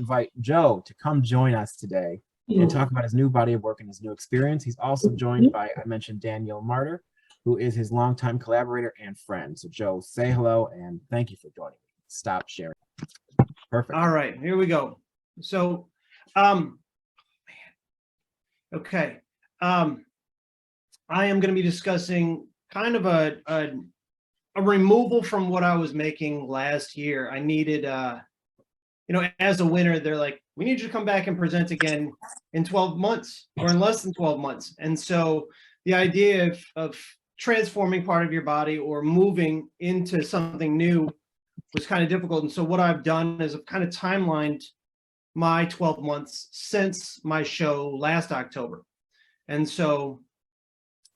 invite Joe to come join us today and talk about his new body of work and his new experience. He's also joined by, I mentioned, Daniel Marder, who is his longtime collaborator and friend. So Joe, say hello and thank you for joining me. Stop sharing. Perfect. All right, here we go. So, okay. I am going to be discussing kind of a removal from what I was making last year. I needed, as a winner, they're like, we need you to come back and present again in 12 months or in less than 12 months. And so the idea of transforming part of your body or moving into something new was kind of difficult. And so what I've done is I've kind of timelined my 12 months since my show last October. And so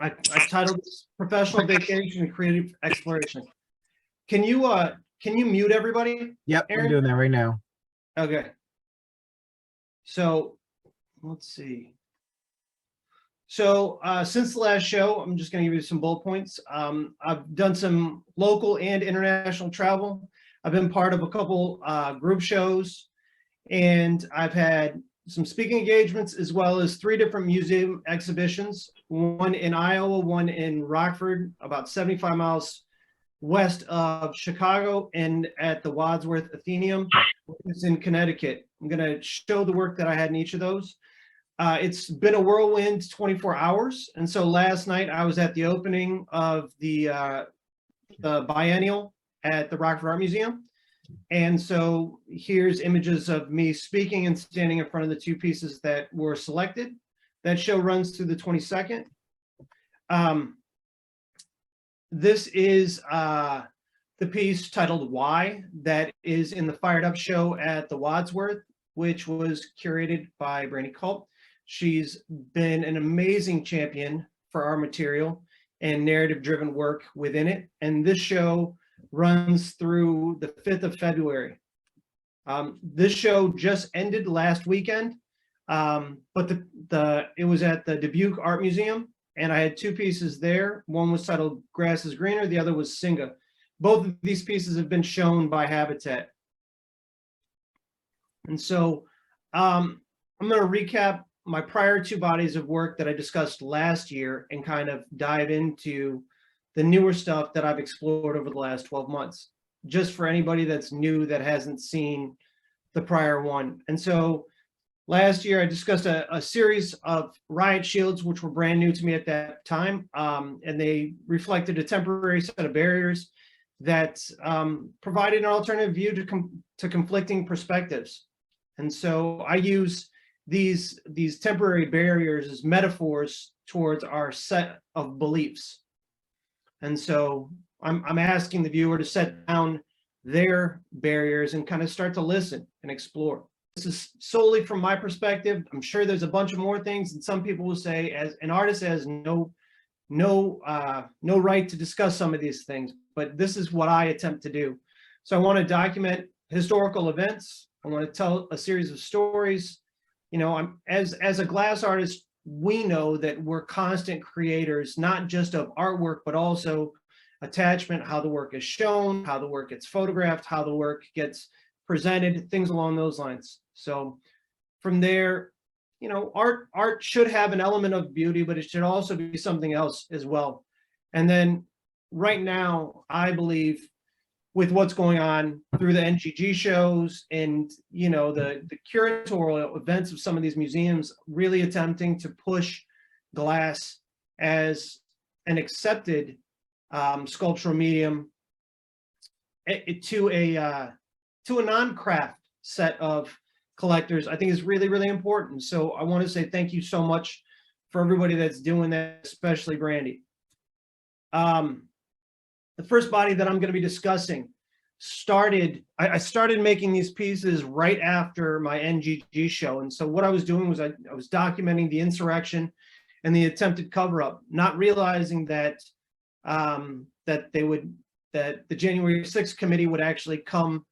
I titled this Professional Vacation and Creative Exploration. Can you mute everybody? Yep, Aaron? I'm doing that right now. Okay. So let's see. So since the last show, I'm just going to give you some bullet points. I've done some local and international travel. I've been part of a couple group shows, and I've had some speaking engagements as well as 3 different museum exhibitions, one in Iowa, one in Rockford, about 75 miles west of Chicago, and at the Wadsworth Atheneum, which is in Connecticut. I'm going to show the work that I had in each of those. It's been a whirlwind 24 hours. And so last night I was at the opening of the biennial at the Rockford Art Museum. And so here's images of me speaking and standing in front of the 2 pieces that were selected. That show runs through the 22nd. This is the piece titled Why that is in the Fired Up show at the Wadsworth, which was curated by Brandy Culp. She's been an amazing champion for our material and narrative-driven work within it. And this show runs through the 5th of February. This show just ended last weekend, but it was at the Dubuque Art Museum, and I had 2 pieces there. One was titled Grass is Greener, the other was Singa. Both of these pieces have been shown by Habitat. And so I'm going to recap my prior 2 bodies of work that I discussed last year and kind of dive into the newer stuff that I've explored over the last 12 months, just for anybody that's new that hasn't seen the prior one. And so last year I discussed a series of riot shields, which were brand new to me at that time. And they reflected a temporary set of barriers that provided an alternative view to conflicting perspectives. And so I use these temporary barriers as metaphors towards our set of beliefs. And so I'm asking the viewer to set down their barriers and kind of start to listen and explore. This is solely from my perspective. I'm sure there's a bunch of more things, and some people will say, as an artist has no right to discuss some of these things, but this is what I attempt to do. So I want to document historical events. I want to tell a series of stories. I'm as a glass artist, we know that we're constant creators, not just of artwork, but also attachment, how the work is shown, how the work gets photographed, how the work gets presented, things along those lines. So from there, art should have an element of beauty, but it should also be something else as well. And then right now, I believe with what's going on through the NGG shows and, the curatorial events of some of these museums, really attempting to push glass as an accepted sculptural medium to a non-craft set of collectors, I think is really, really important. So I want to say thank you so much for everybody that's doing that, especially Brandy. The first body that I'm going to be discussing I started making these pieces right after my NGG show. And so what I was doing was I was documenting the insurrection and the attempted cover-up, not realizing that that the January 6th committee would actually come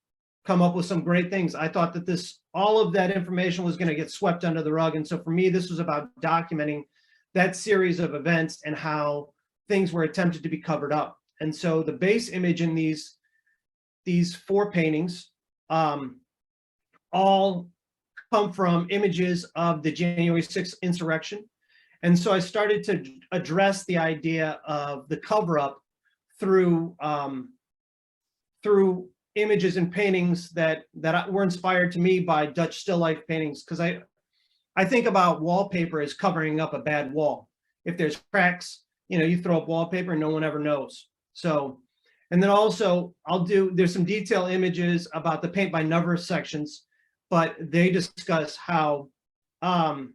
up with some great things. I thought that all of that information was going to get swept under the rug. And so for me, this was about documenting that series of events and how things were attempted to be covered up. And so the base image in these 4 paintings all come from images of the January 6th insurrection. And so I started to address the idea of the cover-up through through images and paintings that were inspired to me by Dutch still life paintings, because I think about wallpaper as covering up a bad wall. If there's cracks, you throw up wallpaper and no one ever knows. So, and then also there's some detail images about the paint by number sections, but they discuss how it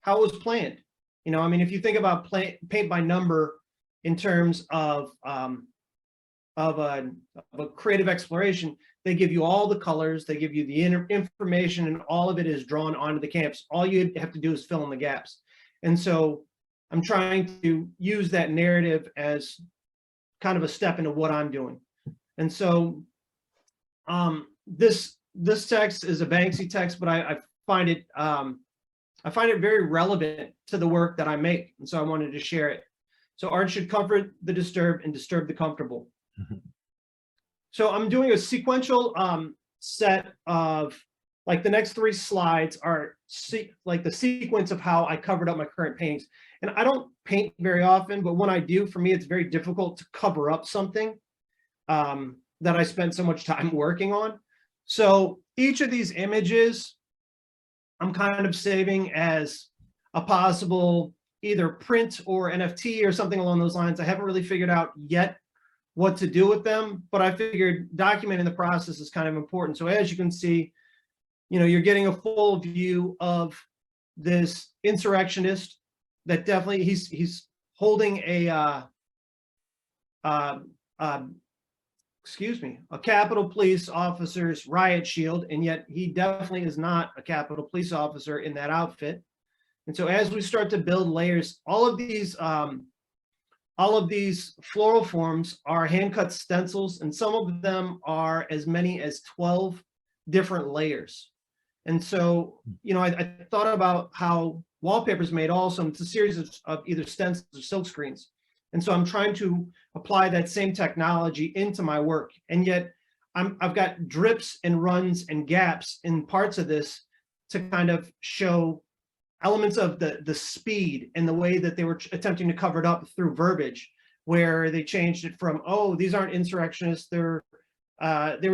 was planned. I mean, if you think about paint by number in terms of a creative exploration, they give you all the colors, they give you the information, and all of it is drawn onto the canvas. All you have to do is fill in the gaps. And so I'm trying to use that narrative as kind of a step into what I'm doing. And so this text is a Banksy text, but I find it very relevant to the work that I make. And so I wanted to share it. So art should comfort the disturbed and disturb the comfortable. So I'm doing a sequential set of, like, the next 3 slides are like the sequence of how I covered up my current paintings. And I don't paint very often, but when I do, for me, it's very difficult to cover up something that I spent so much time working on. So each of these images, I'm kind of saving as a possible either print or NFT or something along those lines. I haven't really figured out yet what to do with them, but I figured documenting the process is kind of important. So as you can see, you're getting a full view of this insurrectionist that definitely he's holding a Capitol Police officer's riot shield, and yet he definitely is not a Capitol Police officer in that outfit. And so as we start to build layers, all of these floral forms are hand-cut stencils, and some of them are as many as 12 different layers. And so, I thought about how wallpaper is made also. It's a series of either stencils or silk screens. And so I'm trying to apply that same technology into my work. And yet I've got drips and runs and gaps in parts of this to kind of show elements of the speed and the way that they were attempting to cover it up through verbiage, where they changed it from, oh, these aren't insurrectionists, they were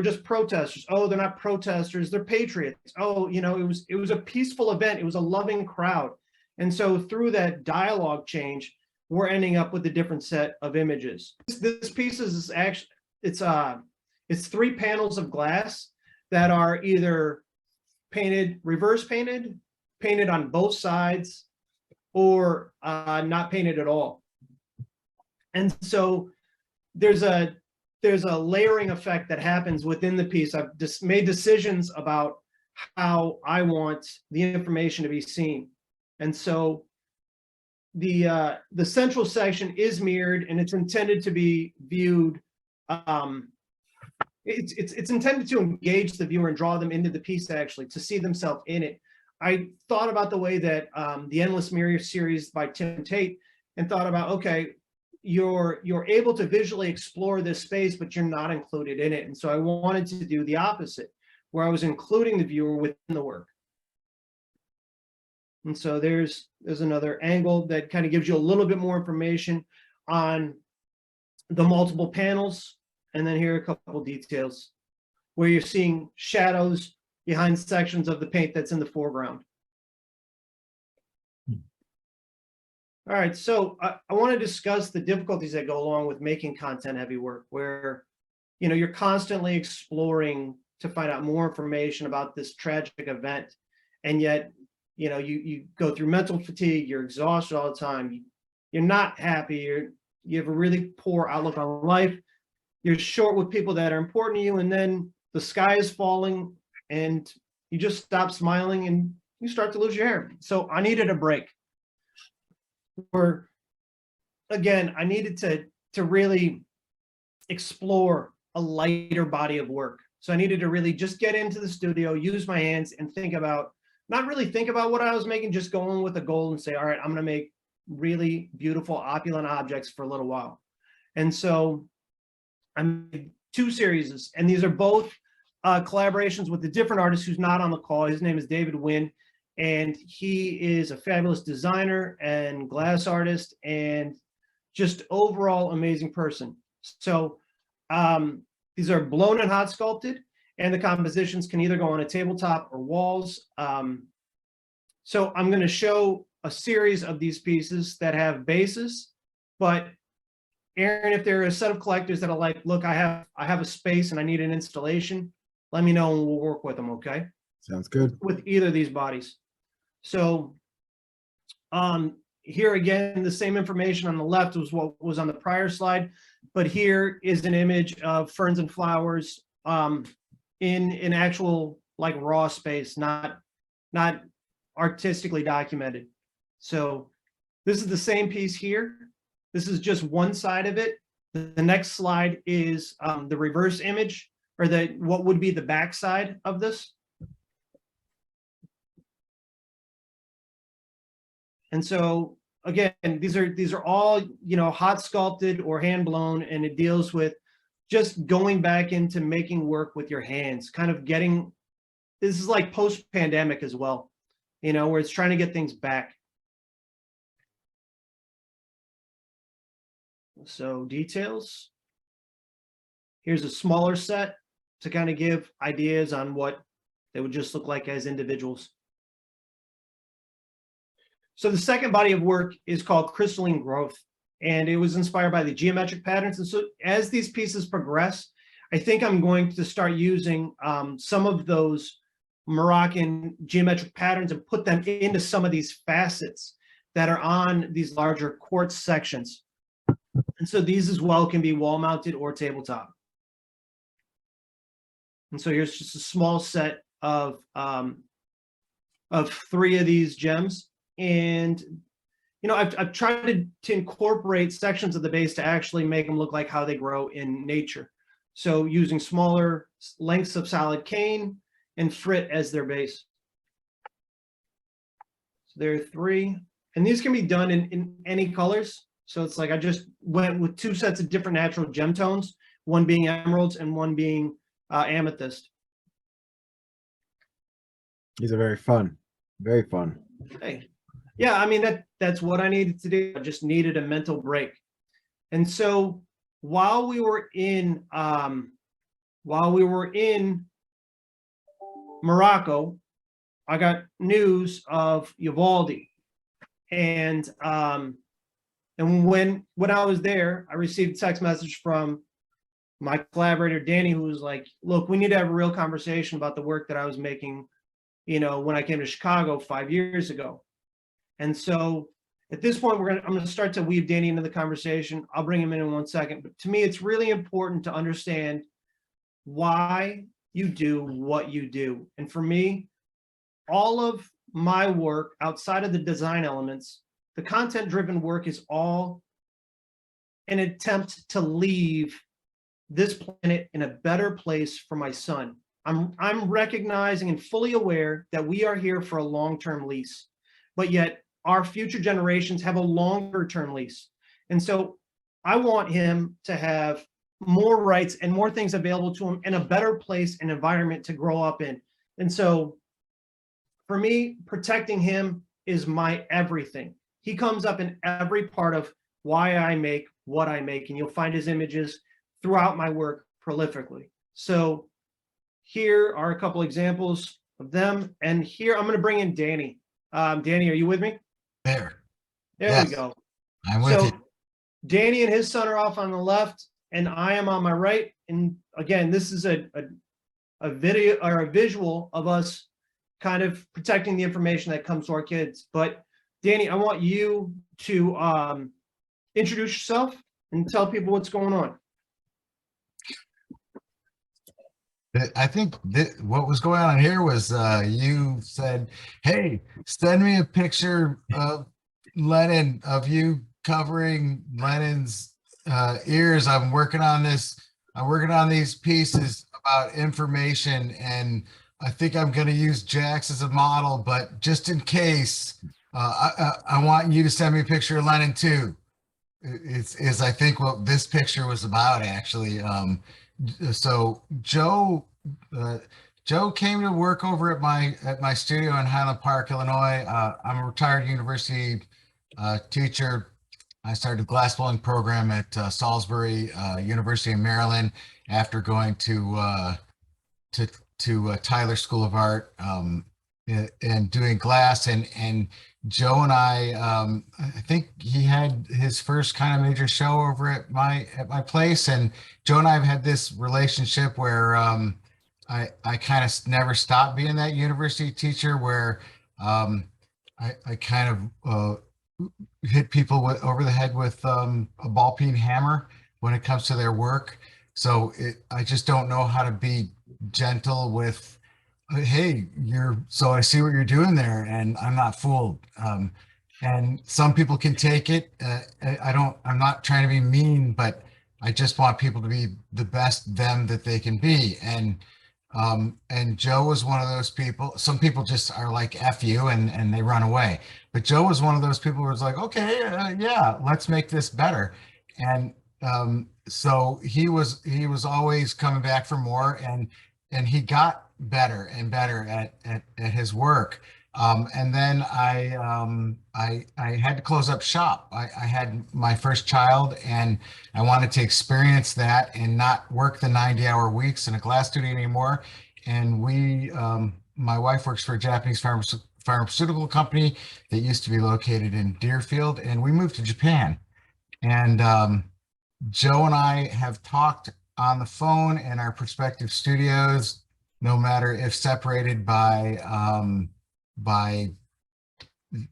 just protesters. Oh, they're not protesters, they're patriots. Oh, it was a peaceful event. It was a loving crowd. And so through that dialogue change, we're ending up with a different set of images. This piece is actually, it's 3 panels of glass that are either painted, reverse painted on both sides, or not painted at all. And so there's a layering effect that happens within the piece. I've just made decisions about how I want the information to be seen. And so the central section is mirrored, and it's intended to be viewed. It's intended to engage the viewer and draw them into the piece, actually, to see themselves in it. I thought about the way that the Endless Mirror series by Tim Tate, and thought about, okay, you're able to visually explore this space, but you're not included in it. And so I wanted to do the opposite, where I was including the viewer within the work. And so there's another angle that kind of gives you a little bit more information on the multiple panels. And then here are a couple of details where you're seeing shadows behind sections of the paint that's in the foreground. All right, so I want to discuss the difficulties that go along with making content heavy work, where you're constantly exploring to find out more information about this tragic event, and yet you go through mental fatigue, you're exhausted all the time, you're not happy, you have a really poor outlook on life, you're short with people that are important to you, and then the sky is falling and you just stop smiling and you start to lose your hair. So I needed a break. Where, again, I needed to really explore a lighter body of work. So I needed to really just get into the studio, use my hands, and not really think about what I was making, just go in with a goal and say, all right, I'm going to make really beautiful, opulent objects for a little while. And so I made 2 series, and these are both collaborations with a different artist who's not on the call. His name is David Wynn, and he is a fabulous designer and glass artist and just overall amazing person. So these are blown and hot sculpted, and the compositions can either go on a tabletop or walls. So I'm going to show a series of these pieces that have bases, but Aaron, if there are a set of collectors that are like, look, I have a space and I need an installation, let me know and we'll work with them, okay? Sounds good. With either of these bodies. So here again, the same information on the left was what was on the prior slide, but here is an image of ferns and flowers in actual like raw space, not artistically documented. So this is the same piece here. This is just one side of it. The next slide is the reverse image, or what would be the back side of this. And so again, these are all, you know, hot sculpted or hand blown, and it deals with just going back into making work with your hands, kind of getting, this is like post-pandemic as well, you know, where it's trying to get things back. So details. Here's a smaller set to kind of give ideas on what they would just look like as individuals. So the second body of work is called Crystalline Growth, and it was inspired by the geometric patterns. And so as these pieces progress, I think I'm going to start using some of those Moroccan geometric patterns and put them into some of these facets that are on these larger quartz sections. And so these as well can be wall mounted or tabletop. And so here's just a small set of 3 of these gems. And, you know, I've tried to incorporate sections of the base to actually make them look like how they grow in nature. So using smaller lengths of solid cane and frit as their base. So there are 3, and these can be done in any colors. So it's like I just went with 2 sets of different natural gem tones, one being emeralds and one being amethyst. These are very fun. Very fun. Hey, yeah, I mean, that's what I needed to do. I just needed a mental break. And so while we were in Morocco, I got news of Uvalde. And when I was there, I received a text message from my collaborator, Danny, who was like, look, we need to have a real conversation about the work that I was making, you know, when I came to Chicago 5 years ago. And so at this point, I'm going to start to weave Danny into the conversation. I'll bring him in one second. But to me, it's really important to understand why you do what you do. And for me, all of my work outside of the design elements, the content-driven work is all an attempt to leave this planet in a better place for my son. I'm recognizing and fully aware that we are here for a long-term lease, but yet our future generations have a longer-term lease. And so I want him to have more rights and more things available to him in a better place and environment to grow up in. And so for me, protecting him is my everything. He comes up in every part of why I make what I make, and you'll find his images throughout my work prolifically. So here are a couple examples of them. And here I'm going to bring in Danny. Danny, are you with me? There Yes. We go. I'm with you. Danny and his son are off on the left, and I am on my right. And again, this is a video or a visual of us kind of protecting the information that comes to our kids. But Danny, I want you to introduce yourself and tell people what's going on. I think what was going on here was you said, hey, send me a picture of Lennon, of you covering Lennon's ears. I'm working on this. I'm working on these pieces about information, and I think I'm going to use Jax as a model, but just in case, I want you to send me a picture of Lennon too. Is I think what this picture was about, actually. So Joe Joe came to work over at my studio in Highland Park, Illinois. I'm a retired university teacher. I started a glass blowing program at Salisbury University in Maryland after going to Tyler School of Art, and doing glass. And Joe and I think he had his first kind of major show over at my place. And Joe and I have had this relationship where I kind of never stopped being that university teacher, where I kind of hit people over the head with a ball peen hammer when it comes to their work. So I just don't know how to be gentle with, hey, so I see what you're doing there, and I'm not fooled. And some people can take it. I'm not trying to be mean, but I just want people to be the best them that they can be. And Joe was one of those people. Some people just are like, F you, and they run away. But Joe was one of those people who was like, okay, yeah, let's make this better. And so he was always coming back for more, and he got better and better at his work. And then I had to close up shop. I had my first child, and I wanted to experience that and not work the 90-hour weeks in a glass studio anymore. And my wife works for a Japanese pharmaceutical company that used to be located in Deerfield, and we moved to Japan. And Joe and I have talked on the phone in our prospective studios, no matter if separated by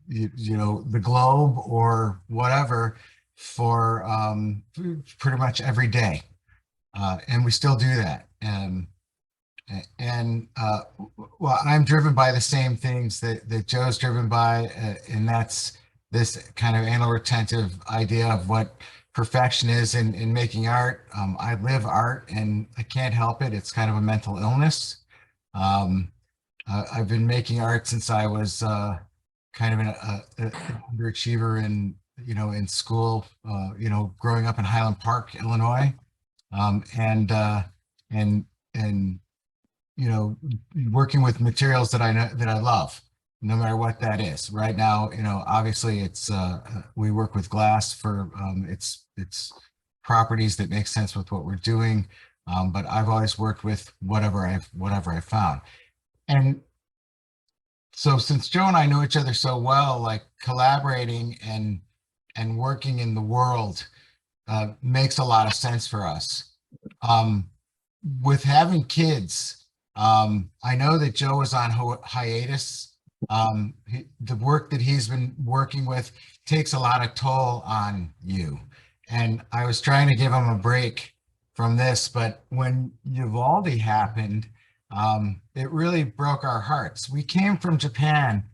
the globe or whatever, for pretty much every day, and we still do that. Well, I'm driven by the same things that Joe's driven by, and that's this kind of anal retentive idea of what perfection is in making art. I live art, and I can't help it. It's kind of a mental illness. I've been making art since I was kind of an underachiever in school, growing up in Highland Park, Illinois, and working with materials that I know that I love, no matter what that is. Right now, obviously it's we work with glass for its properties that make sense with what we're doing, but I've always worked with whatever I've found. And so since Joe and I know each other so well, like collaborating and working in the world makes a lot of sense for us. With having kids, I know that Joe is on hiatus. The work that he's been working with takes a lot of toll on you. And I was trying to give him a break from this, but when Uvalde happened, it really broke our hearts. We came from Japan.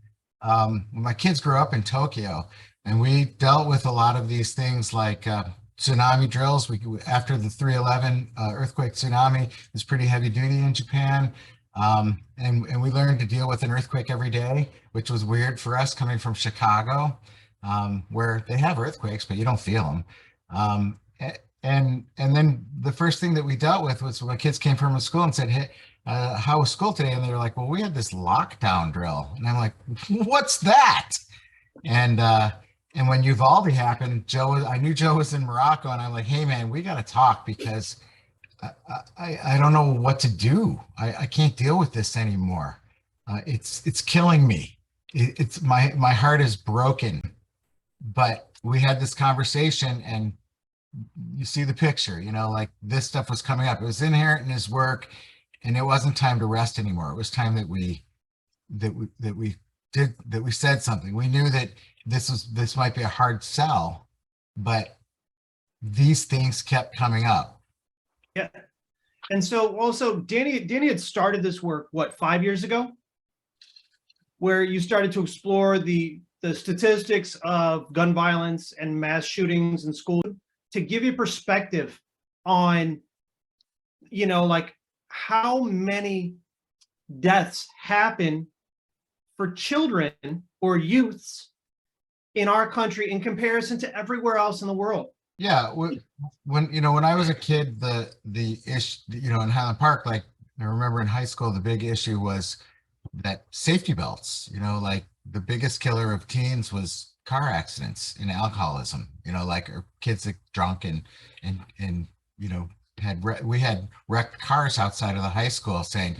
My kids grew up in Tokyo, and we dealt with a lot of these things like tsunami drills. After the 3/11 earthquake tsunami, it was pretty heavy duty in Japan. And we learned to deal with an earthquake every day, which was weird for us coming from Chicago, where they have earthquakes, but you don't feel them. And then the first thing that we dealt with was when my kids came from school and said, hey, how was school today? And they were like, well, we had this lockdown drill. And I'm like, what's that? And when Uvalde happened, I knew Joe was in Morocco, and I'm like, hey man, we got to talk, because I don't know what to do. I can't deal with this anymore. It's killing me. It's my heart is broken. But we had this conversation, and you see the picture, like this stuff was coming up. It was inherent in his work, and it wasn't time to rest anymore. It was time that we said something. We knew that this might be a hard sell, but these things kept coming up. Yeah. And so also Danny had started this work, what, 5 years ago, where you started to explore the statistics of gun violence and mass shootings in school, to give you perspective on, like how many deaths happen for children or youths in our country in comparison to everywhere else in the world. Yeah, when I was a kid, the in Highland Park, like I remember in high school, the big issue was that safety belts, like the biggest killer of teens was car accidents and alcoholism, like or kids that drunk and you know we had wrecked cars outside of the high school saying,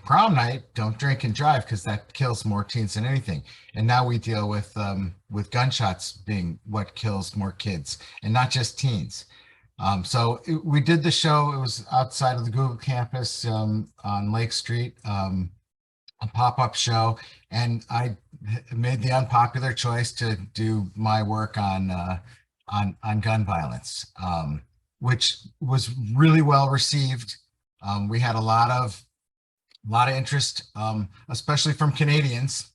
prom night, don't drink and drive because that kills more teens than anything. And now we deal with gunshots being what kills more kids and not just teens. We did the show. It was outside of the Google campus on Lake Street, a pop-up show, and I made the unpopular choice to do my work on gun violence, which was really well received. We had a lot of interest, especially from Canadians,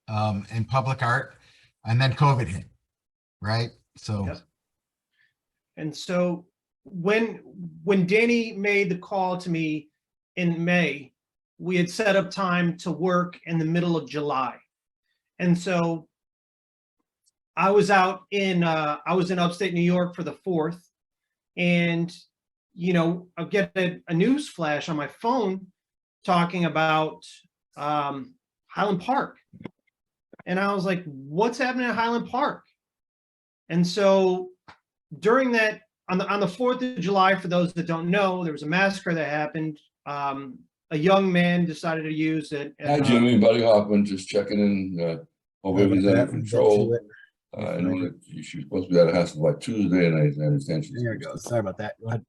in public art, and then COVID hit, right? So. Yep. And so when Danny made the call to me in May, we had set up time to work in the middle of July. And so I was in upstate New York for the 4th, and I get a news flash on my phone talking about Highland Park. And I was like, what's happening at Highland Park? And so during that, on the 4th of July, for those that don't know, there was a massacre that happened. A young man decided to use it. Hi, Jimmy. Buddy Hoffman, just checking in. Hope everything's under control. I know that she's supposed to be at a house by Tuesday, and I understand she's. There you go. Sorry about that. Go ahead.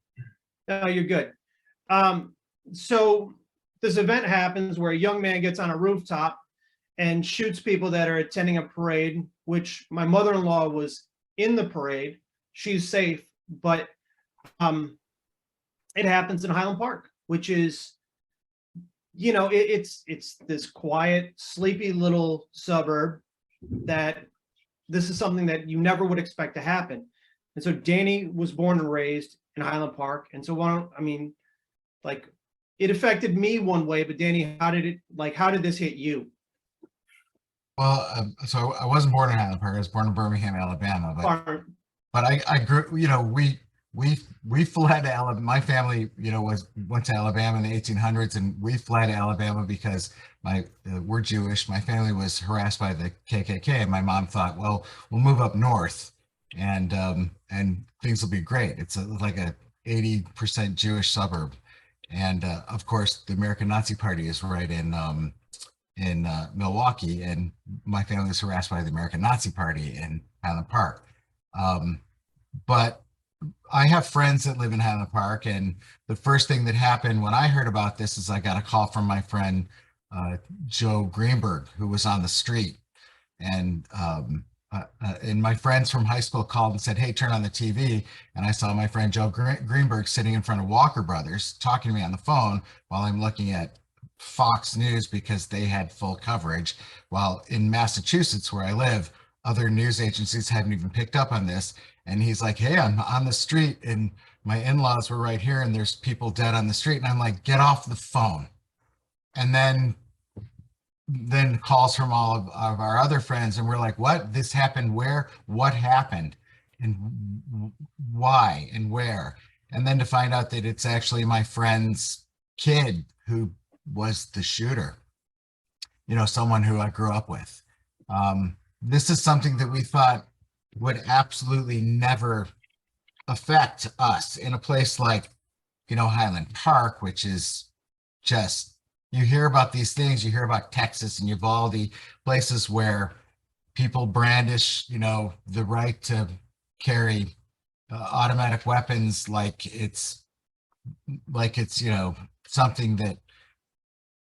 No, you're good. So this event happens where a young man gets on a rooftop and shoots people that are attending a parade, which my mother-in-law was in the parade. She's safe, but it happens in Highland Park, which is, it's this quiet, sleepy little suburb that this is something that you never would expect to happen. And so Danny was born and raised in Highland Park. And so it affected me one way, but Danny, how did this hit you? Well, so I wasn't born in Highland Park. I was born in Birmingham, Alabama, but I grew, we fled to Alabama. My family, went to Alabama in the 1800s, and we fled to Alabama because we're Jewish. My family was harassed by the KKK, and my mom thought, well, we'll move up north, and things will be great. It's like a 80% Jewish suburb, and of course, the American Nazi Party is right in Milwaukee, and my family was harassed by the American Nazi Party in Highland Park. But I have friends that live in Highland Park, and the first thing that happened when I heard about this is I got a call from my friend Joe Greenberg, who was on the street, and my friends from high school called and said, hey, turn on the TV. And I saw my friend Joe Greenberg sitting in front of Walker Brothers talking to me on the phone while I'm looking at Fox News because they had full coverage, while in Massachusetts, where I live, other news agencies hadn't even picked up on this. And he's like, hey, I'm on the street and my in-laws were right here and there's people dead on the street. And I'm like, get off the phone. And then calls from all of our other friends, and we're like, what? This happened where? What happened? And why and where? And then to find out that it's actually my friend's kid who was the shooter, someone who I grew up with. This is something that we thought would absolutely never affect us in a place like, Highland Park, which is just, you hear about these things, you hear about Texas and Uvalde, places where people brandish, the right to carry automatic weapons like it's something that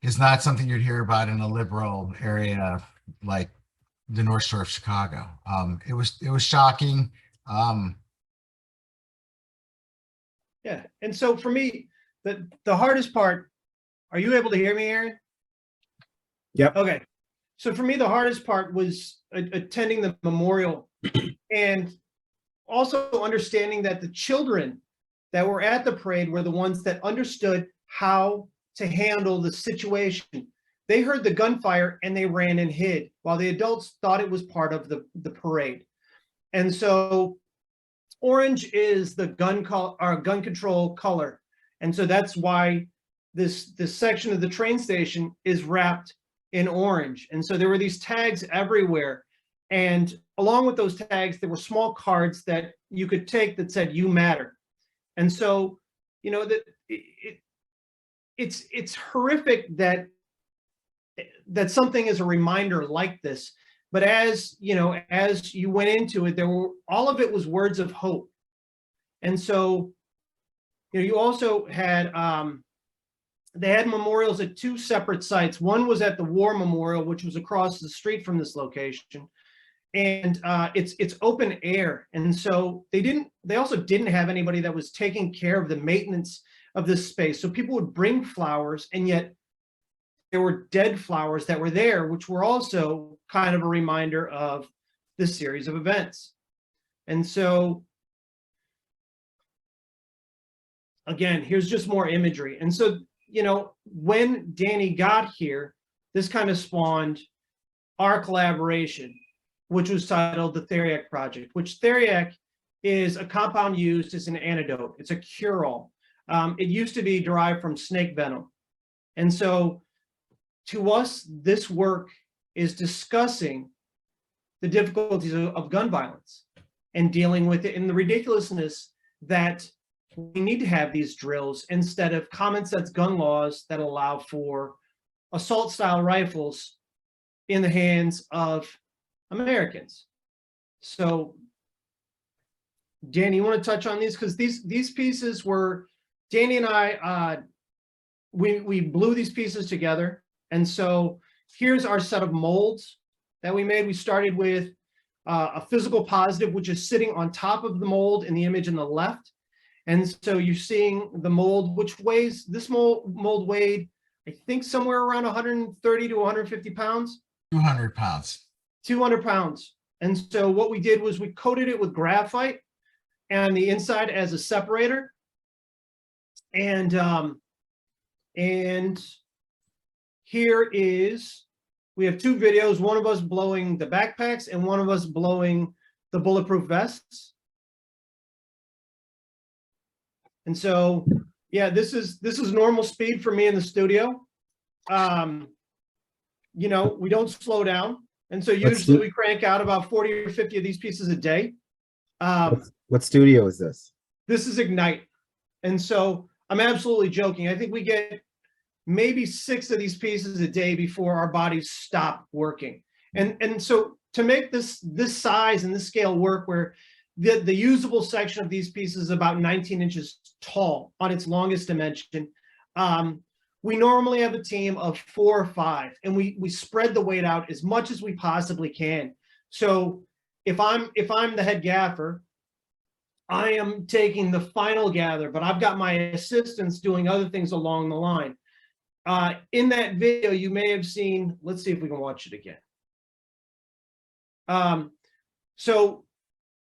is not something you'd hear about in a liberal area like the North Shore of Chicago. It was shocking. Yeah, and so for me, the hardest part. Are you able to hear me, Aaron? Yep. Okay. So for me, the hardest part was attending the memorial and also understanding that the children that were at the parade were the ones that understood how to handle the situation. They heard the gunfire and they ran and hid, while the adults thought it was part of the parade. And so orange is the gun control color. And so that's why this section of the train station is wrapped in orange. And so there were these tags everywhere. And along with those tags, there were small cards that you could take that said, "You matter." And so, you know, that it's horrific that something is a reminder like this. But as you know, as you went into it, all of it was words of hope. And so, you know, you also had they had memorials at two separate sites. One was at the War Memorial, which was across the street from this location, and it's open air. And so they also didn't have anybody that was taking care of the maintenance of this space. So people would bring flowers, and yet there were dead flowers that were there, which were also kind of a reminder of this series of events. And so, again, here's just more imagery. And so, you know, when Danny got here, this kind of spawned our collaboration, which was titled the Theriac Project, which Theriac is a compound used as an antidote. It's a cure-all. It used to be derived from snake venom. And so to us, this work is discussing the difficulties of gun violence and dealing with it, and the ridiculousness that we need to have these drills instead of common sense gun laws that allow for assault style rifles in the hands of Americans. So Danny, you want to touch on these? Because these pieces were, Danny and I, we blew these pieces together. And so here's our set of molds that we made. We started with a physical positive, which is sitting on top of the mold in the image on the left. And so you're seeing the mold, which weighs, this mold weighed, I think, somewhere around 130 to 150 pounds. 200 pounds. 200 pounds. And so what we did was we coated it with graphite and the inside as a separator. And here is, we have two videos, one of us blowing the backpacks and one of us blowing the bulletproof vests. And so, yeah, this is normal speed for me in the studio. You know, we don't slow down. And so usually we crank out about 40 or 50 of these pieces a day. What studio is this? This is Ignite. And so I'm absolutely joking. I think we get maybe 6 of these pieces a day before our bodies stop working. And so to make this size and this scale work, where the usable section of these pieces is about 19 inches tall on its longest dimension, we normally have a team of 4 or 5, and we spread the weight out as much as we possibly can. So if I'm the head gaffer, I am taking the final gather, but I've got my assistants doing other things along the line. In that video, you may have seen, let's see if we can watch it again. So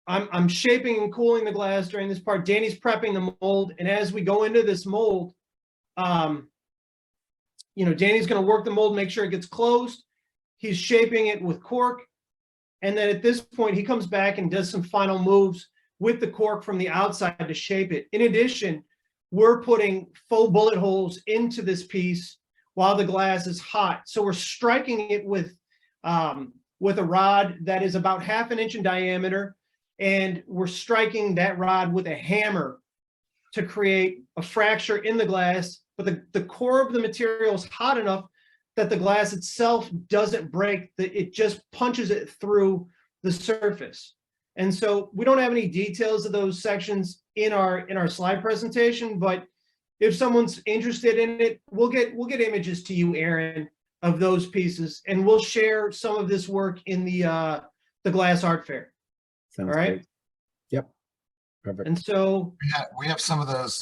I'm shaping and cooling the glass during this part. Danny's prepping the mold, and as we go into this mold, you know, Danny's going to work the mold, make sure it gets closed. He's shaping it with cork, and then at this point, he comes back and does some final moves with the cork from the outside to shape it. In addition, we're putting faux bullet holes into this piece while the glass is hot. So we're striking it with a rod that is about 1/2 inch in diameter, and we're striking that rod with a hammer to create a fracture in the glass. But the core of the material is hot enough that the glass itself doesn't break, it just punches it through the surface. And so we don't have any details of those sections in our slide presentation, but if someone's interested in it, we'll get images to you, Aaron, of those pieces, and we'll share some of this work in the Glass Art Fair. Sounds all right. great. Yep. Perfect. And so We have some of those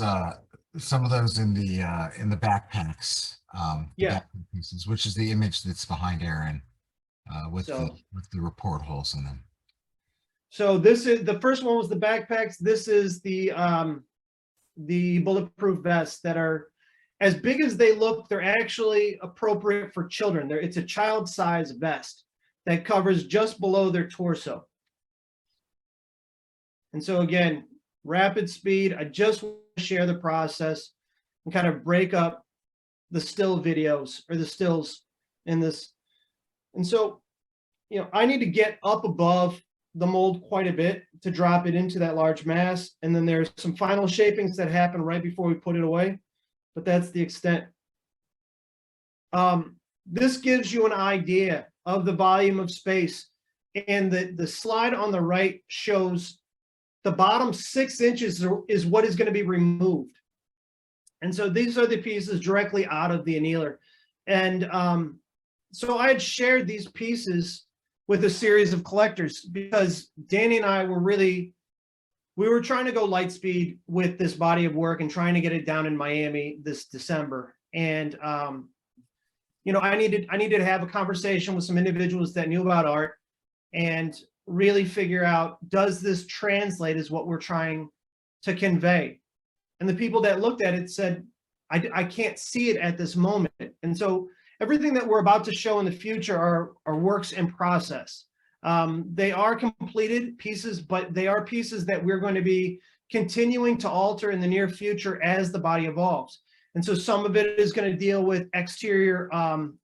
in the backpacks. Yeah. Backpack pieces, which is the image that's behind Aaron, with the report holes in them. So this is, the first one was the backpacks. This is the bulletproof vests that are as big as they look. They're actually appropriate for children. It's a child-size vest that covers just below their torso. And so again, rapid speed. I just want to share the process. and kind of break up the still videos or the stills in this. And so, you know, I need to get up above the mold quite a bit to drop it into that large mass. And then there's some final shapings that happen right before we put it away, but that's the extent. This gives you an idea of the volume of space. And the slide on the right shows the bottom 6 inches is what is going to be removed. And so these are the pieces directly out of the annealer. And so I had shared these pieces with a series of collectors because Danny and I were we were trying to go light speed with this body of work and trying to get it down in Miami this December. And, you know, I needed to have a conversation with some individuals that knew about art and really figure out, does this translate as what we're trying to convey? And the people that looked at it said, I can't see it at this moment. And so everything that we're about to show in the future are works in process. They are completed pieces, but they are pieces that we're going to be continuing to alter in the near future as the body evolves. And so some of it is going to deal with exterior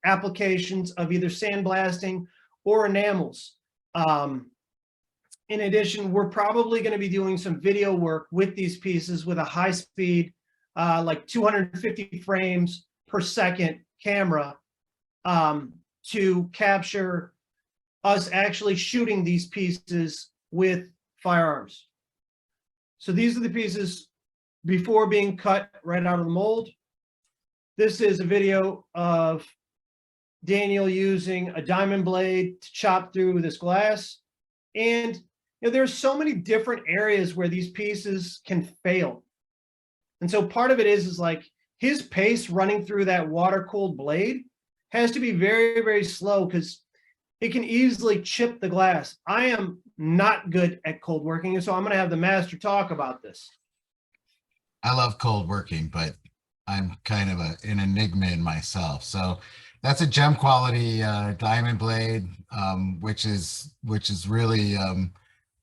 applications of either sandblasting or enamels. In addition, we're probably going to be doing some video work with these pieces with a high speed, like 250 frames per second camera, to capture us actually shooting these pieces with firearms. So these are the pieces before being cut right out of the mold. This is a video of Daniel using a diamond blade to chop through this glass. And you know, there's so many different areas where these pieces can fail. And so part of it is like his pace running through that water-cooled blade has to be very, very slow because it can easily chip the glass. I am not good at cold working, and so I'm going to have the master talk about this. I love cold working, but I'm kind of an enigma in myself. So that's a gem quality diamond blade, which is really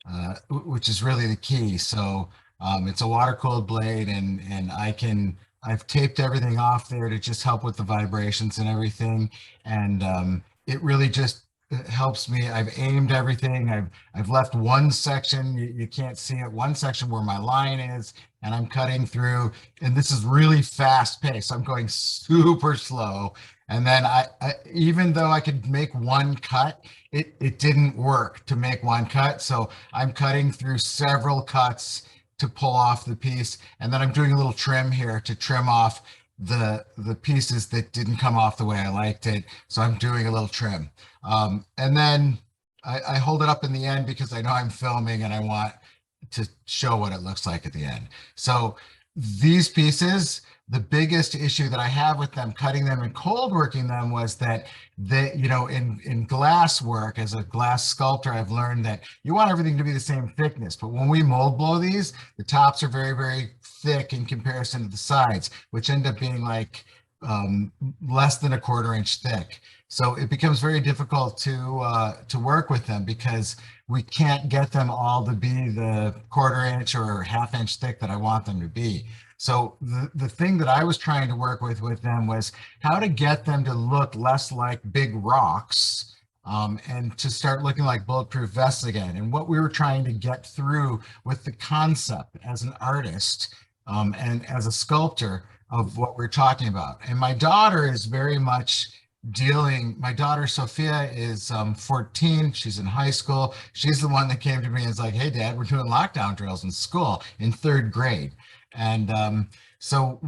the key. So it's a water cooled blade, and I've taped everything off there to just help with the vibrations and everything. And it really just helps me. I've aimed everything. I've left one section, you can't see it, one section where my line is, and I'm cutting through, and this is really fast paced. I'm going super slow. And then I even though I could make one cut, it didn't work to make one cut. So I'm cutting through several cuts to pull off the piece. And then I'm doing a little trim here to trim off the pieces that didn't come off the way I liked it. So I'm doing a little trim. And then I hold it up in the end because I know I'm filming and I want to show what it looks like at the end. So these pieces, the biggest issue that I have with them, cutting them and cold working them, was that they, you know, in glass work, as a glass sculptor, I've learned that you want everything to be the same thickness. But when we mold blow these, the tops are very, very thick in comparison to the sides, which end up being like less than a 1/4 inch thick. So it becomes very difficult to work with them because we can't get them all to be the 1/4 inch or 1/2 inch thick that I want them to be. So the thing that I was trying to work with them was how to get them to look less like big rocks, and to start looking like bulletproof vests again. And what we were trying to get through with the concept as an artist, and as a sculptor of what we're talking about. And my daughter is very much my daughter Sophia is 14. She's in high school. She's the one that came to me and was like, hey Dad, we're doing lockdown drills in school in 3rd grade. And so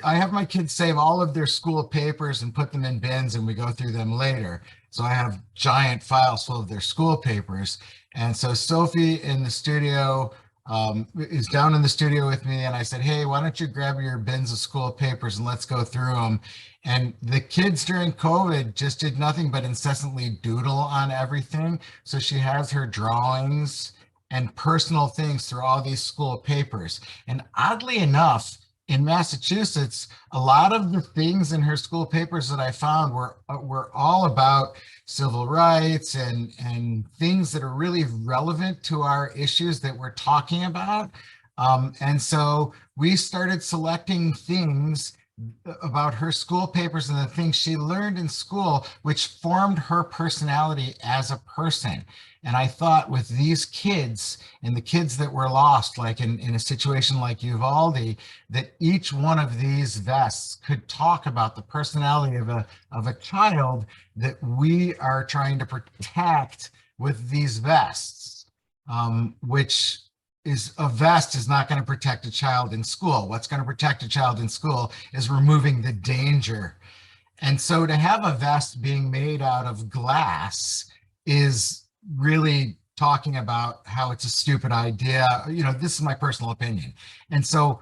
I have my kids save all of their school papers and put them in bins, and we go through them later. So I have giant files full of their school papers. And so Sophie in the studio is down in the studio with me, and I said, hey, why don't you grab your bins of school papers and let's go through them. And the kids during COVID just did nothing but incessantly doodle on everything. So she has her drawings and personal things through all these school papers. And oddly enough, in Massachusetts, a lot of the things in her school papers that I found were all about civil rights and things that are really relevant to our issues that we're talking about. And so we started selecting things about her school papers and the things she learned in school, which formed her personality as a person. And I thought with these kids and the kids that were lost, like in a situation like Uvalde, that each one of these vests could talk about the personality of a child that we are trying to protect with these vests, which is a vest is not going to protect a child in school. What's going to protect a child in school is removing the danger. And so to have a vest being made out of glass is really talking about how it's a stupid idea. You know, this is my personal opinion. And so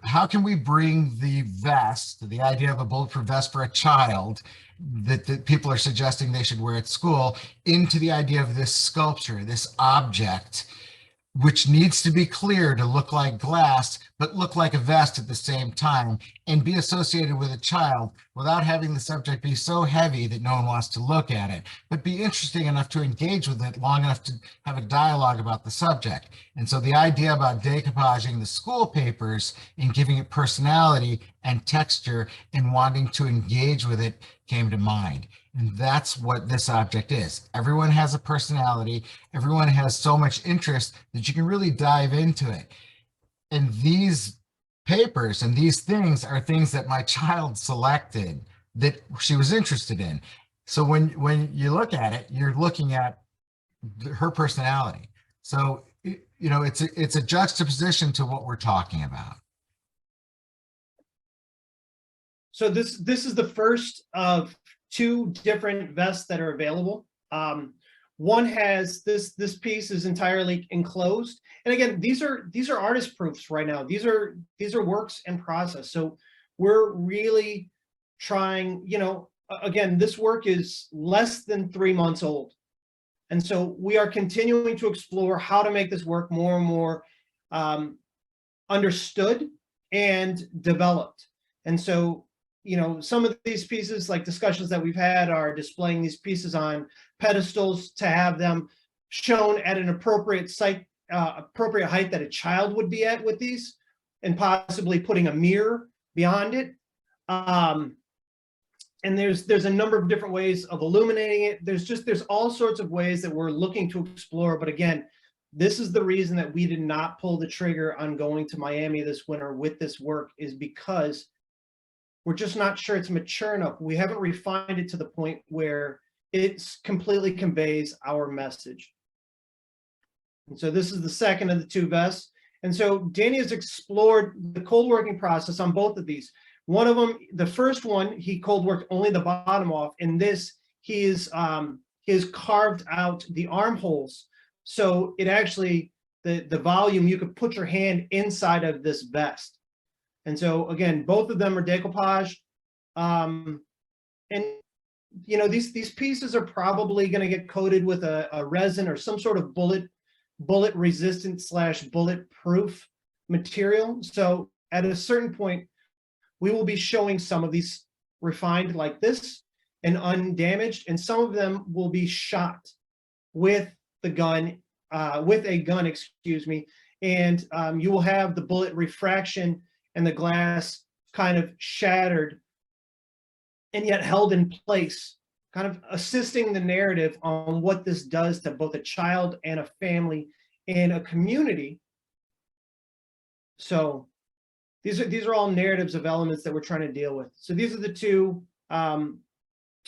how can we bring the vest, the idea of a bulletproof vest for a child that people are suggesting they should wear at school, into the idea of this sculpture, this object, which needs to be clear to look like glass, but look like a vest at the same time, and be associated with a child without having the subject be so heavy that no one wants to look at it, but be interesting enough to engage with it long enough to have a dialogue about the subject. And so the idea about decoupaging the school papers and giving it personality and texture and wanting to engage with it came to mind. And that's what this object is. Everyone has a personality. Everyone has so much interest that you can really dive into it. And these papers and these things are things that my child selected that she was interested in. So when you look at it, you're looking at her personality. So, you know, it's a juxtaposition to what we're talking about. So this is the first of two different vests that are available. One has this piece is entirely enclosed, and again, these are artist proofs right now. These are works in process. So we're really trying. You know, again, this work is less than 3 months old, and so we are continuing to explore how to make this work more and more understood and developed. And so, you know, some of these pieces, like discussions that we've had, are displaying these pieces on pedestals to have them shown at an appropriate height that a child would be at with these, and possibly putting a mirror beyond it. And there's a number of different ways of illuminating it. There's all sorts of ways that we're looking to explore. But again, this is the reason that we did not pull the trigger on going to Miami this winter with this work, is because we're just not sure it's mature enough. We haven't refined it to the point where it completely conveys our message. And so this is the second of the two vests. And so Danny has explored the cold working process on both of these. One of them, the first one, he cold worked only the bottom off. In this, he has carved out the armholes. So it actually, the volume, you could put your hand inside of this vest. And so again, both of them are decoupage. And you know, these pieces are probably going to get coated with a resin or some sort of bullet resistant / bulletproof material. So at a certain point, we will be showing some of these refined like this and undamaged, and some of them will be shot with the gun, with a gun, excuse me. And you will have the bullet refraction and the glass kind of shattered and yet held in place, kind of assisting the narrative on what this does to both a child and a family and a community. So these are all narratives of elements that we're trying to deal with. So these are the two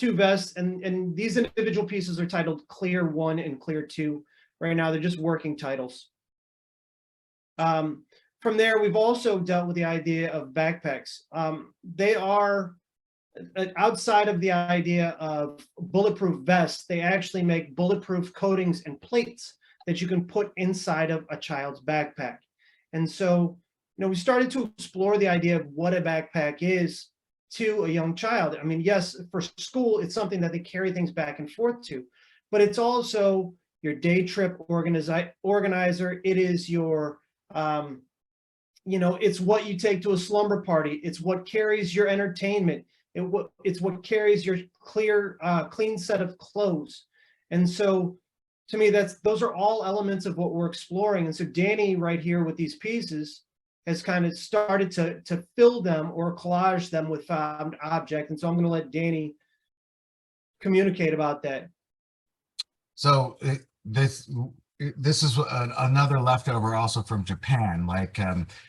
vests, and these individual pieces are titled Clear 1 and Clear 2. Right now, they're just working titles. From there, we've also dealt with the idea of backpacks. They are, outside of the idea of bulletproof vests, they actually make bulletproof coatings and plates that you can put inside of a child's backpack. And so, you know, we started to explore the idea of what a backpack is to a young child. I mean, yes, for school, it's something that they carry things back and forth to, but it's also your day trip organizer. It is your, you know, it's what you take to a slumber party. It's what carries your entertainment. It's what carries your clean set of clothes. And so to me, those are all elements of what we're exploring. And so Danny right here with these pieces has kind of started to fill them or collage them with found object. And so I'm going to let Danny communicate about that. So this is another leftover also from Japan. Like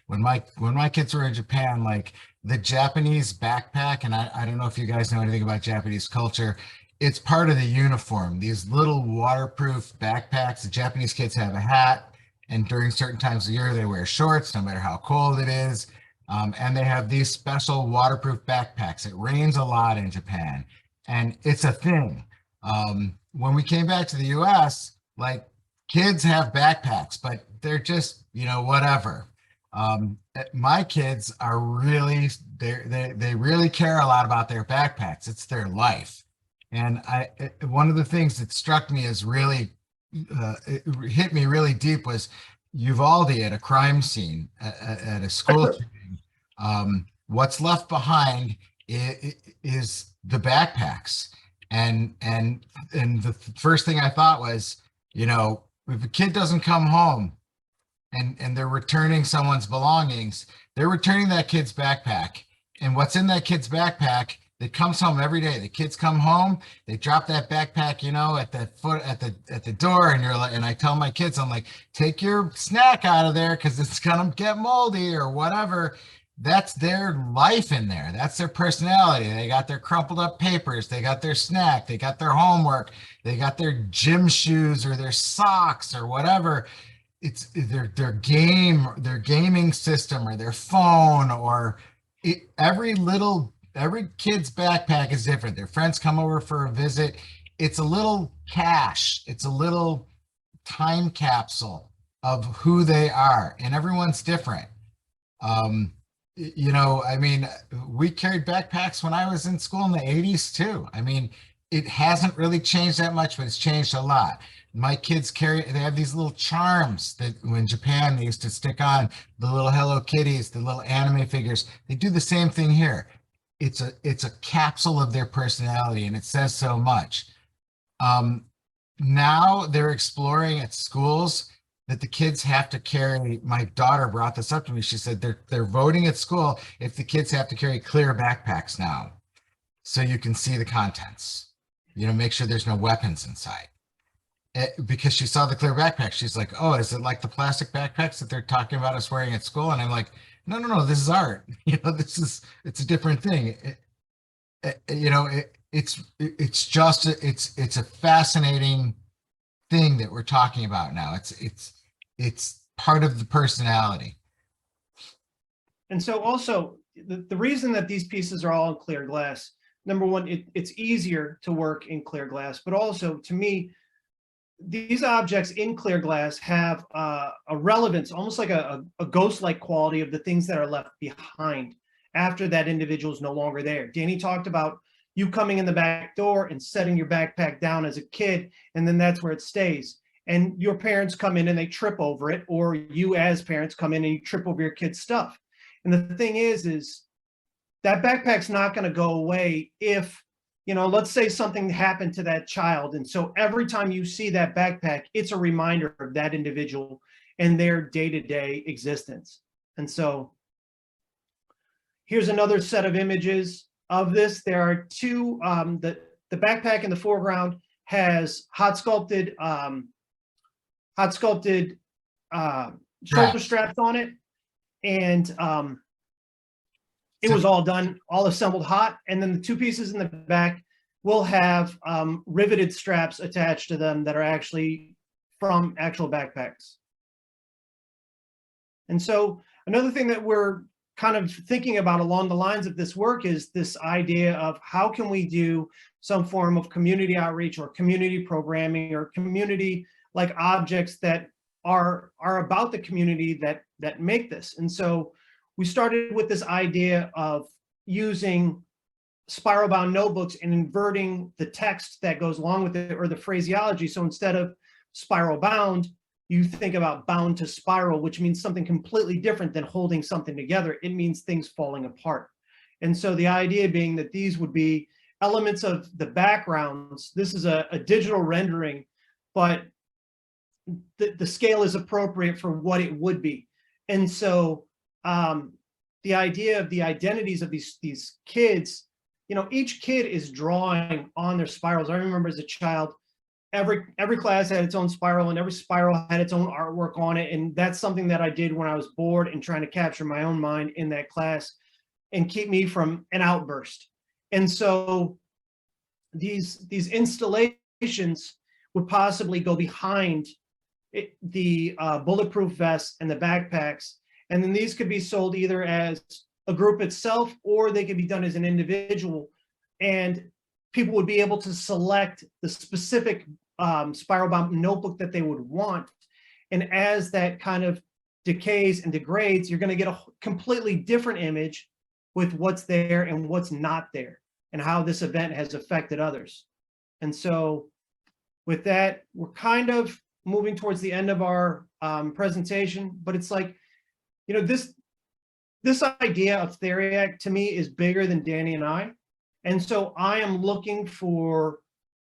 when my kids were in Japan, like the Japanese backpack, and I don't know if you guys know anything about Japanese culture. It's part of the uniform. These little waterproof backpacks. The Japanese kids have a hat, and during certain times of year they wear shorts, no matter how cold it is. And they have these special waterproof backpacks. It rains a lot in Japan, and it's a thing. When we came back to the US, like kids have backpacks, but they're just, whatever. My kids are really, they really care a lot about their backpacks. It's their life. And one of the things that struck me as really, it hit me really deep was Uvalde at a crime scene at a school shooting. What's left behind is the backpacks. And the first thing I thought was, if a kid doesn't come home and they're returning someone's belongings, they're returning that kid's backpack. And what's in that kid's backpack that comes home every day? The kids come home, they drop that backpack, at the door, and I tell my kids, I'm like, take your snack out of there because it's gonna get moldy or whatever. That's their life in there. That's their personality. They got their crumpled up papers. They got their snack. They got their homework. They got their gym shoes or their socks or whatever. It's their gaming system or their phone or every kid's backpack is different. Their friends come over for a visit. It's a little cache. It's a little time capsule of who they are, and everyone's different. We carried backpacks when I was in school in the 80s too. It hasn't really changed that much, but it's changed a lot. My kids they have these little charms that in Japan they used to stick on, the little Hello Kitties, the little anime figures. They do the same thing here. It's a capsule of their personality, and it says so much. Now they're exploring at schools that the kids have to carry. My daughter brought this up to me. She said they're voting at school if the kids have to carry clear backpacks now, so you can see the contents. Make sure there's no weapons inside. Because she saw the clear backpack, she's like, "Oh, is it like the plastic backpacks that they're talking about us wearing at school?" And I'm like, "No, this is art. It's a different thing. It's a fascinating thing that we're talking about now. It's part of the personality." And so also the reason that these pieces are all in clear glass, number one, it's easier to work in clear glass, but also to me, these objects in clear glass have a relevance, almost like a ghost-like quality of the things that are left behind after that individual is no longer there. Danny talked about you coming in the back door and setting your backpack down as a kid, and then that's where it stays. And your parents come in and they trip over it, or you as parents come in and you trip over your kid's stuff. And the thing is that backpack's not going to go away if, let's say something happened to that child. And so every time you see that backpack, it's a reminder of that individual and their day-to-day existence. And so here's another set of images of this. There are two, the backpack in the foreground has hot sculpted shoulder straps on it. And it was all done, all assembled hot. And then the two pieces in the back will have riveted straps attached to them that are actually from actual backpacks. And so another thing that we're kind of thinking about along the lines of this work is this idea of how can we do some form of community outreach or community programming or community like objects that are about the community that make this. And so we started with this idea of using spiral bound notebooks and inverting the text that goes along with it or the phraseology. So instead of spiral bound, you think about bound to spiral, which means something completely different than holding something together. It means things falling apart. And so the idea being that these would be elements of the backgrounds. This is a digital rendering, but the scale is appropriate for what it would be. And so the idea of the identities of these kids, you know, each kid is drawing on their spirals. I remember as a child, every class had its own spiral, and every spiral had its own artwork on it. And that's something that I did when I was bored and trying to capture my own mind in that class and keep me from an outburst. And so these installations would possibly go behind the bulletproof vests and the backpacks. And then these could be sold either as a group itself, or they could be done as an individual. And people would be able to select the specific spiral bound notebook that they would want. And as that kind of decays and degrades, you're going to get a completely different image with what's there and what's not there, and how this event has affected others. And so with that, we're kind of moving towards the end of our presentation, but it's like, you know, this idea of Theriac to me is bigger than Danny and I. And so I am looking for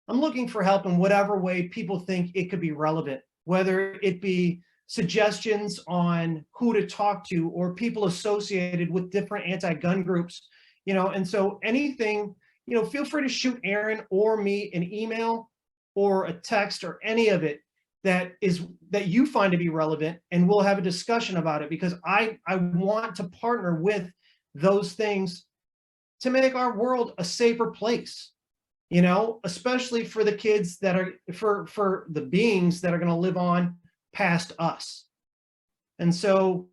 help in whatever way people think it could be relevant, whether it be suggestions on who to talk to or people associated with different anti-gun groups, you know. And so anything, you know, feel free to shoot Aaron or me an email or a text or any of it that you find to be relevant, and we'll have a discussion about it, because I want to partner with those things to make our world a safer place, you know, especially for the kids that are, for the beings that are going to live on past us. And so,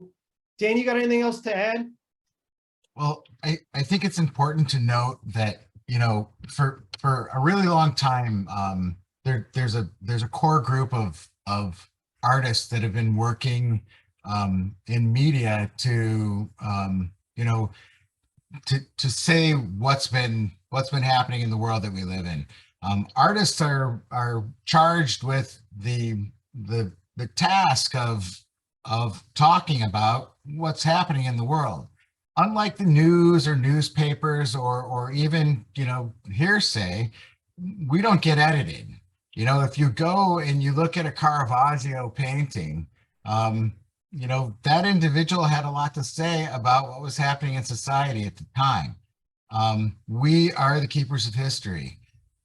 Dan, you got anything else to add? Well, I think it's important to note that, you know, for a really long time, there's a core group of artists that have been working in media to you know, to say what's been happening in the world that we live in. Artists are charged with the task of talking about what's happening in the world. Unlike the news or newspapers or even, you know, hearsay, we don't get edited. You know, if you go and you look at a Caravaggio painting, you know, that individual had a lot to say about what was happening in society at the time. We are the keepers of history.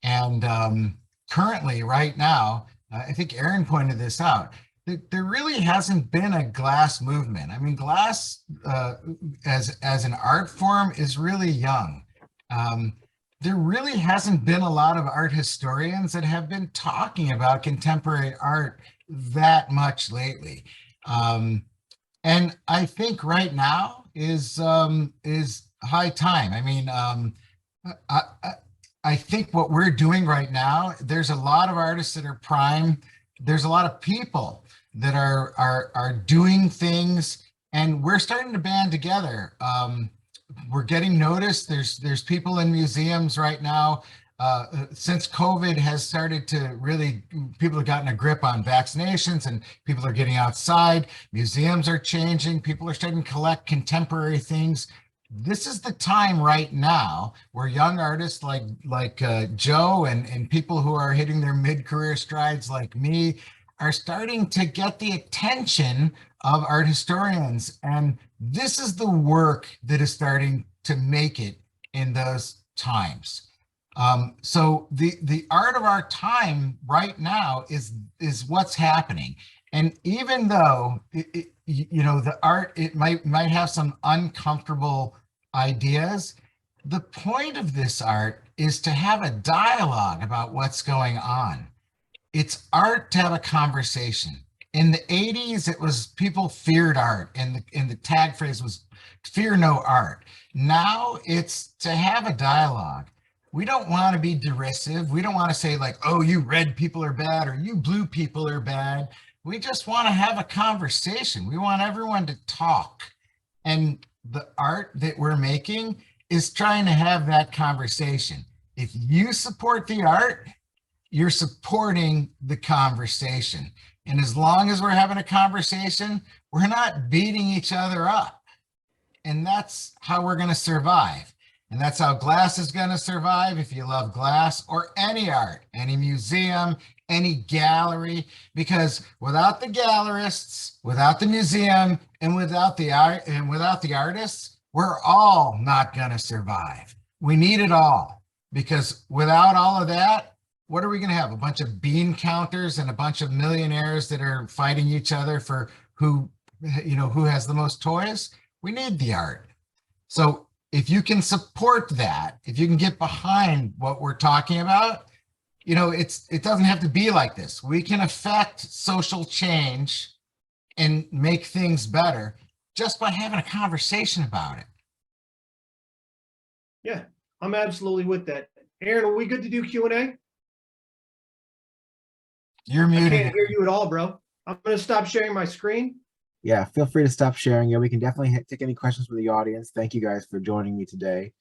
And currently, right now, I think Aaron pointed this out, there really hasn't been a glass movement. I mean, glass as an art form is really young. There really hasn't been a lot of art historians that have been talking about contemporary art that much lately. And I think right now is high time. I mean, I think what we're doing right now, there's a lot of artists that are prime. There's a lot of people that are doing things, and we're starting to band together. We're getting noticed. There's people in museums right now. Since COVID has started to really, people have gotten a grip on vaccinations and people are getting outside. Museums are changing. People are starting to collect contemporary things. This is the time right now where young artists like Joe and people who are hitting their mid-career strides like me are starting to get the attention of art historians. And this is the work that is starting to make it in those times. So the art of our time right now is what's happening. And even though you know, the art, it might have some uncomfortable ideas, the point of this art is to have a dialogue about what's going on. It's art to have a conversation. In the 80s, it was people feared art, and the tag phrase was fear no art. Now it's to have a dialogue. We don't want to be derisive. We don't want to say like, oh, you red people are bad or you blue people are bad. We just want to have a conversation. We want everyone to talk. And the art that we're making is trying to have that conversation. If you support the art, you're supporting the conversation. And as long as we're having a conversation, we're not beating each other up. And that's how we're going to survive. And that's how glass is going to survive. If you love glass or any art, any museum, any gallery, because without the gallerists, without the museum, and without the art and without the artists, we're all not going to survive. We need it all, because without all of that, what are we going to have? A bunch of bean counters and a bunch of millionaires that are fighting each other for who has the most toys? We need the art. So if you can support that, if you can get behind what we're talking about, it doesn't have to be like this. We can affect social change and make things better just by having a conversation about it. Yeah, I'm absolutely with that. Aaron, are we good to do Q&A? You're I muted. can't hear you at all, bro. I'm going to stop sharing my screen. Yeah, feel free to stop sharing. Yeah, we can definitely take any questions from the audience. Thank you guys for joining me today.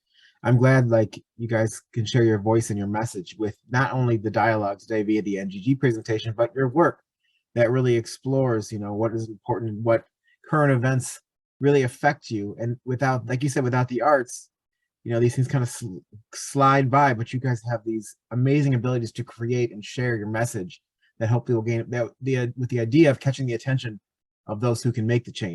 I'm glad you guys can share your voice and your message with not only the dialogue today via the NGG presentation, but your work that really explores, what is important and what current events really affect you. And without, like you said, without the arts, these things kind of slide by, but you guys have these amazing abilities to create and share your message that help people gain with the idea of catching the attention of those who can make the change.